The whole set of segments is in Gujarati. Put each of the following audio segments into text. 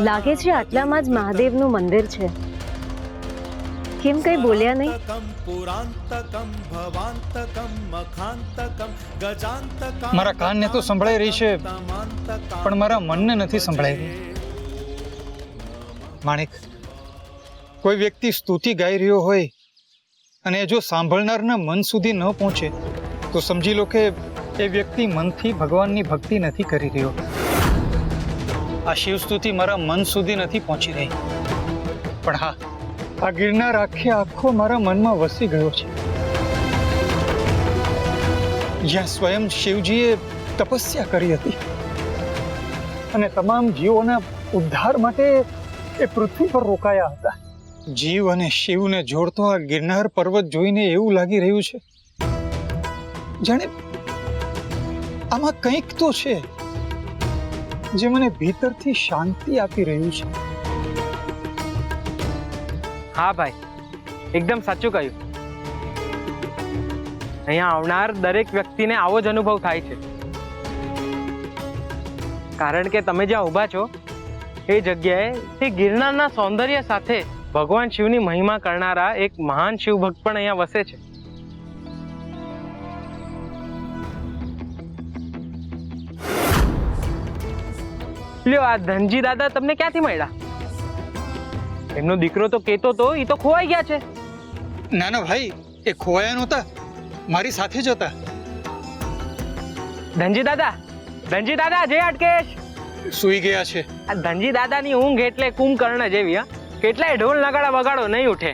લાગે છે આટલામાં જ મહાદેવનું મંદિર છે. કેમ કઈ બોલ્યા નહીં? મારા કાનને તો સંભળાઈ રહી છે, પણ મારા મનને નથી સંભળાઈ રહી. માણિક, કોઈ વ્યક્તિ સ્તુતિ ગાઈ રહ્યો હોય અને જો સાંભળનારના મન સુધી ન પહોંચે તો સમજી લો કે એ વ્યક્તિ મનથી ભગવાનની ભક્તિ નથી કરી રહ્યો. આ શિવ સ્તુતિ મારા મન સુધી નથી પહોંચી રહી, પણ હા, આ ગિરનાર આખો મારા મનમાં વસી ગયો છે, જ્યાં સ્વયં શિવજીએ તપસ્યા કરી હતી અને તમામ જીવોના ઉદ્ધાર માટે એ પૃથ્વી પર રોકાયા હતા. જીવ અને શિવને જોડતો આ ગિરનાર પર્વત જોઈને એવું લાગી રહ્યું છે જાણે આમાં કંઈક તો છે જે મને ભીતરથી શાંતિ આપી રહ્યું છે. હા ભાઈ, એકદમ સાચું કહ્યું. અહીંયા આવનાર દરેક વ્યક્તિને આવો જ અનુભવ થાય છે, કારણ કે તમે જ્યાં ઊભા છો એ જગ્યાએ તે ગિરનારના સૌંદર્ય સાથે ભગવાન શિવની મહિમા કરનારા એક મહાન શિવ ભક્ત પણ અહીંયા વસે છે. લ્યો, આ ધનજી દાદા તમને ક્યાંથી મળ્યા? એમનો દીકરો તો કેતો તો એ તો ખોવાઈ ગયા છે. ના ના ભાઈ, એ ખોવાયા નહોતા, મારી સાથે જ હતા. ધનજી દાદા, જય અટકેશ. સૂઈ ગયા છે. આ ધનજી દાદાની ઊંઘ એટલે કુંભકર્ણ જેવી. હા, કેટલાય ઢોલ નગાડા વગાડો નહીં ઉઠે.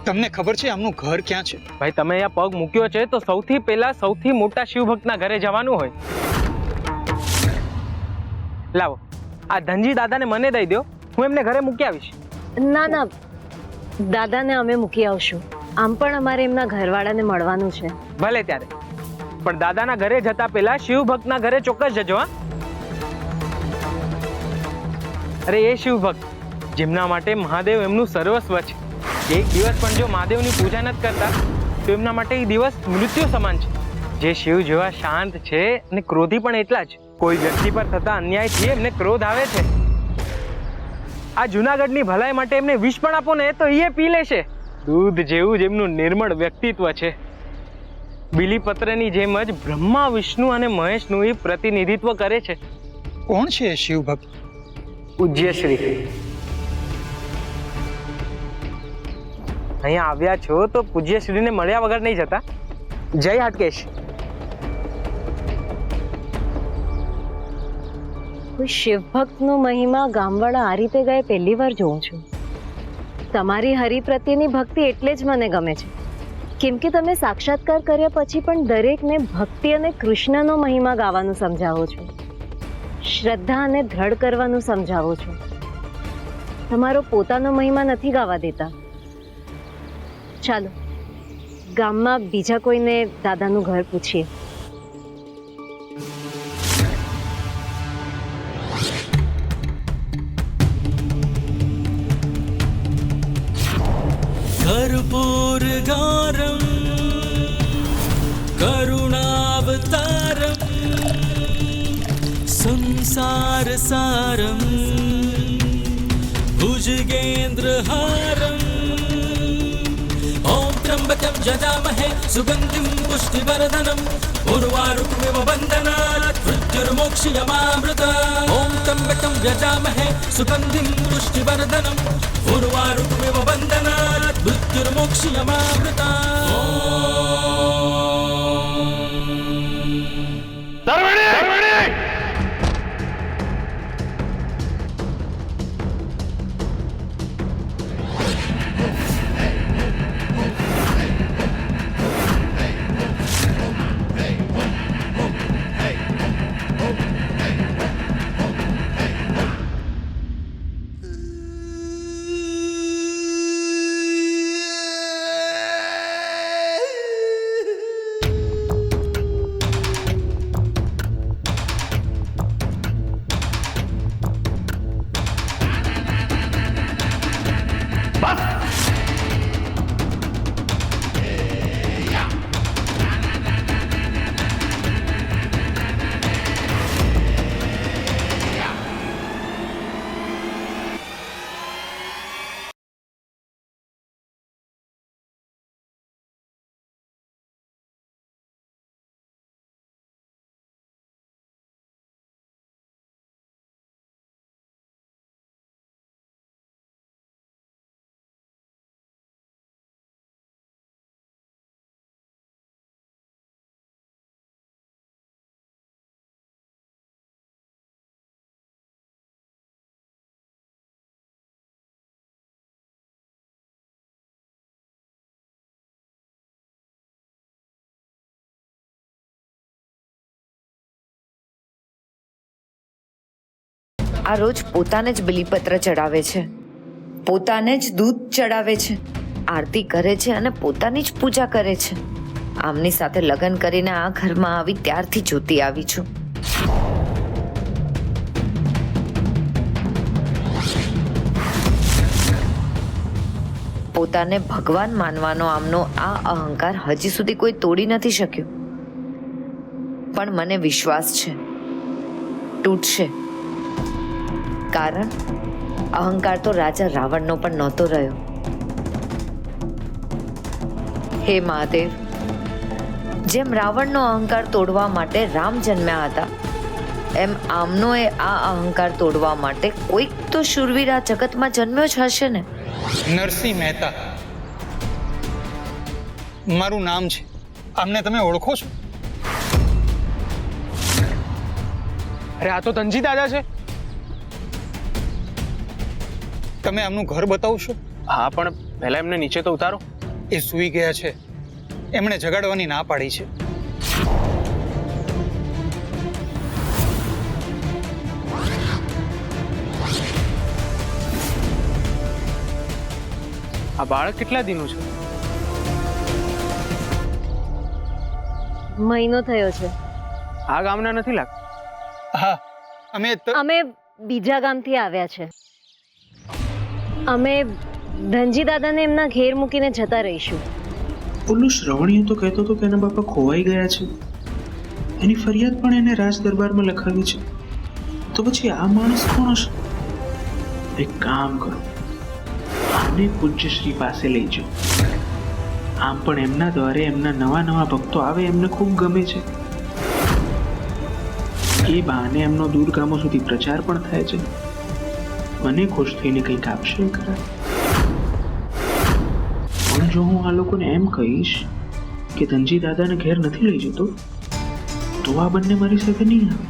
તમને ખબર છે આમનું ઘર ક્યાં છે? ભાઈ, તમે અહીંયા પગ મૂક્યો છે તો સૌથી પહેલા સૌથી મોટા શિવ ભક્તના ઘરે જવાનું હોય. લાવો, આ ધનજી દાદાને મને દઈ દો, હું એમને ઘરે મૂકી આવીશ. ના ના, દાદાને અમે મૂકી આવશું. આમ પણ અમારે એમના ઘરવાળાને મળવાનું છે. ભલે ત્યારે, પણ દાદાના ઘરે જતા પહેલા શિવ ભક્તના ઘરે ચોક્કસ જજો. હા, અરે એ શિવ ભક્ત જેમના માટે મહાદેવ એમનું સર્વસ્વ છે. એક દિવસ પણ જો મહાદેવની પૂજા નથી કરતા તો એમના માટે એ દિવસ મૃત્યુ સમાન છે. જે શિવ જેવા શાંત છે અને ક્રોધી પણ એટલા જ. કોઈ વ્યક્તિ પર થતા અન્યાયથી એમને ક્રોધ આવે છે. આ જુનાગઢની ભલાઈ માટે એમને વિષ પણ આપો ને તો એ પી લેશે. દૂધ જેવું જ એમનું નિર્મળ વ્યક્તિત્વ છે. બીલીપત્રની જેમ જ બ્રહ્મા, વિષ્ણુ અને મહેશનું એ પ્રતિનિધિત્વ કરે છે. કોણ છે શિવ ભક્ત? પૂજ્ય શ્રી. અહીંયા આવ્યા છો તો પૂજ્ય શ્રીને મળ્યા વગર નહીં જતા. જય હાટકેશ. કોઈ શિવ ભક્તનો મહિમા ગામવાળા આ રીતે ગાય પહેલી વાર જોઉં છું. તમારી હરિ પ્રત્યેની ભક્તિ એટલે જ મને ગમે છે, કેમ કે તમે સાક્ષાત્કાર કર્યા પછી પણ દરેકને ભક્તિ અને કૃષ્ણનો મહિમા ગાવાનું સમજાવો છો, શ્રદ્ધા અને દ્રઢ કરવાનું સમજાવો છો. તમારો પોતાનો મહિમા નથી ગાવા દેતા. ચાલો, ગામમાં બીજા કોઈને દાદાનું ઘર પૂછીએ. कर्पूरगारं करुणावतारं संसारसारं भुजगेन्द्रहारं ॐ त्र्यम्बकं यजामहे सुगन्धिं पुष्टिवर्धनम् उर्वारुकमिव बन्धनात् मृत्युर्मोक्षयमामृतात् ॐ त्र्यम्बकं यजामहे सुगन्धिं पुष्टिवर्धनम् उर्वारुकमिव बन्धनात् मृत्युर्मोक्षयमामृतात् આ રોજ પોતાને જ બલિપત્ર ચડાવે છે, પોતાને જ દૂધ ચડાવે છે, આરતી કરે છે અને પોતાની જ પૂજા કરે છે. આમની સાથે લગ્ન કરીને આ ઘરમાં આવી ત્યારથી જોતી આવી છું. પોતાને ભગવાન માનવાનો આમનો આ અહંકાર હજી સુધી કોઈ તોડી નથી શક્યું. પણ મને વિશ્વાસ છે તૂટશે. કારણ અહંકાર તો રાજા રાવણનો પણ નહોતો રહ્યો. હે મહાદેવ, જેમ રાવણનો અહંકાર તોડવા માટે રામ જન્મ્યા હતા, એમ આમનો એ આ અહંકાર તોડવા માટે કોઈક તો શૂરવીર આ જગતમાં જન્મ્યો જ હશે ને. નરસિંહ મહેતા મારું નામ છે. આમને તમે ઓળખો છો? અરે આ તો ધનજી દાદા છે. તમે આમનું ઘર બતાવશો? હા, પણ પહેલા એમને નીચે તો ઉતારો. એ સૂઈ ગયા છે. એમણે જગાડવાની ના પાડી છે. આ બાળક કેટલા દિનનું છે? મહિનો થયો છે. આ ગામના નથી લાગતા. હા, અમે બીજા ગામથી આવ્યા છે. અમે ધનજી દાદાને એમના ઘેર મૂકીને જતા રહીશું. ઓલું શ્રવણીય તો કહેતો હતો કે એના બાપા ખોવાઈ ગયા છે. એની ફરિયાદ પણ એને રાજ દરબારમાં લખાવી છે. તો પછી આ માણસ કોણ હશે? એક કામ કરો, આને પૂજ્યશ્રી પાસે લઈ જાઓ. આમ પણ એમના દ્વારે એમના નવા નવા ભક્તો આવે, એમને ખૂબ ગમે છે. એ બહાને એમનો દૂર ગામો સુધી પ્રચાર પણ થાય છે. મને ખુશ થઈને કંઈક આપશે ખરા. પણ જો હું આ લોકોને એમ કહીશ કે ધનજી દાદાને ઘેર નથી લઈ જતો, તો આ બંને મારી સાથે નહીં આવે.